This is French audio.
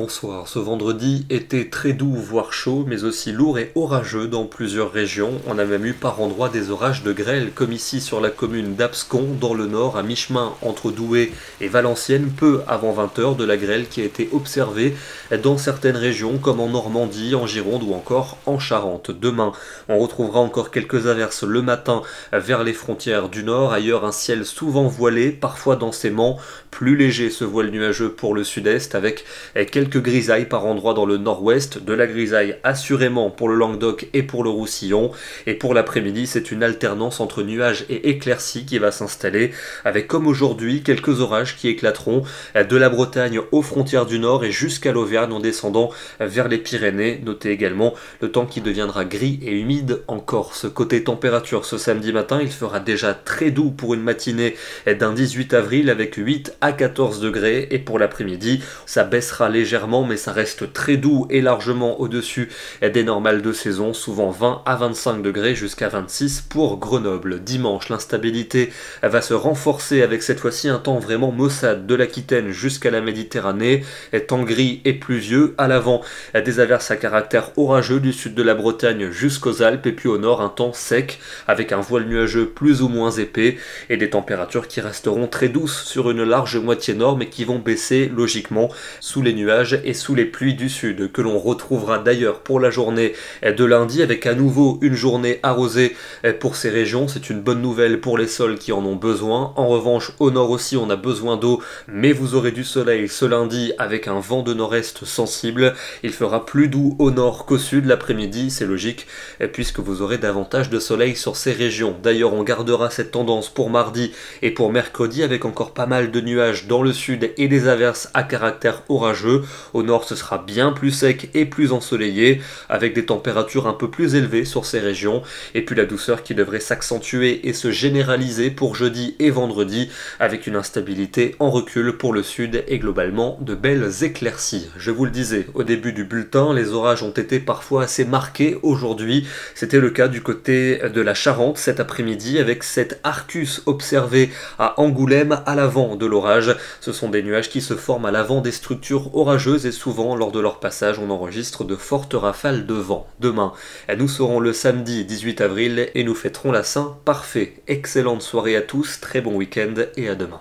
bonsoir. Ce vendredi était très doux, voire chaud, mais aussi lourd et orageux dans plusieurs régions. On a même eu par endroits des orages de grêle, comme ici sur la commune d'Abscon, dans le nord, à mi-chemin entre Douai et Valenciennes, peu avant 20 h, de la grêle qui a été observée dans certaines régions, comme en Normandie, en Gironde ou encore en Charente. Demain, on retrouvera encore quelques averses le matin vers les frontières du nord. Ailleurs, un ciel souvent voilé, parfois densément, plus léger ce voile nuageux pour le sud-est, avec quelques grisailles par endroits dans le nord-ouest, de la grisaille assurément pour le Languedoc et pour le Roussillon, et pour l'après-midi c'est une alternance entre nuages et éclaircies qui va s'installer, avec comme aujourd'hui quelques orages qui éclateront de la Bretagne aux frontières du nord et jusqu'à l'Auvergne en descendant vers les Pyrénées. Notez également le temps qui deviendra gris et humide en Corse. Côté température, ce samedi matin il fera déjà très doux pour une matinée d'un 18 avril avec 8 à 14 degrés, et pour l'après-midi ça baissera légèrement mais ça reste très doux et largement au-dessus des normales de saison, souvent 20 à 25 degrés jusqu'à 26 pour Grenoble. Dimanche, l'instabilité va se renforcer avec cette fois-ci un temps vraiment maussade de l'Aquitaine jusqu'à la Méditerranée, temps gris et pluvieux, à l'avant des averses à caractère orageux du sud de la Bretagne jusqu'aux Alpes, et puis au nord un temps sec avec un voile nuageux plus ou moins épais et des températures qui resteront très douces sur une large moitié nord mais qui vont baisser logiquement sous les nuages et sous les pluies du sud, que l'on retrouvera d'ailleurs pour la journée de lundi, avec à nouveau une journée arrosée pour ces régions. C'est une bonne nouvelle pour les sols qui en ont besoin. En revanche, au nord aussi on a besoin d'eau, mais vous aurez du soleil ce lundi avec un vent de nord-est sensible. Il fera plus doux au nord qu'au sud l'après-midi, c'est logique puisque vous aurez davantage de soleil sur ces régions. D'ailleurs on gardera cette tendance pour mardi et pour mercredi, avec encore pas mal de nuages dans le sud et des averses à caractère orageux. Au nord ce sera bien plus sec et plus ensoleillé, avec des températures un peu plus élevées sur ces régions, et puis la douceur qui devrait s'accentuer et se généraliser pour jeudi et vendredi, avec une instabilité en recul pour le sud et globalement de belles éclaircies. Je vous le disais au début du bulletin, les orages ont été parfois assez marqués aujourd'hui. C'était le cas du côté de la Charente cet après-midi, avec cet Arcus observé à Angoulême à l'avant de l'orage. Ce sont des nuages qui se forment à l'avant des structures orageuses et souvent lors de leur passage on enregistre de fortes rafales de vent. Demain, nous serons le samedi 18 avril et nous fêterons la Saint-Parfait. Excellente soirée à tous, très bon week-end et à demain.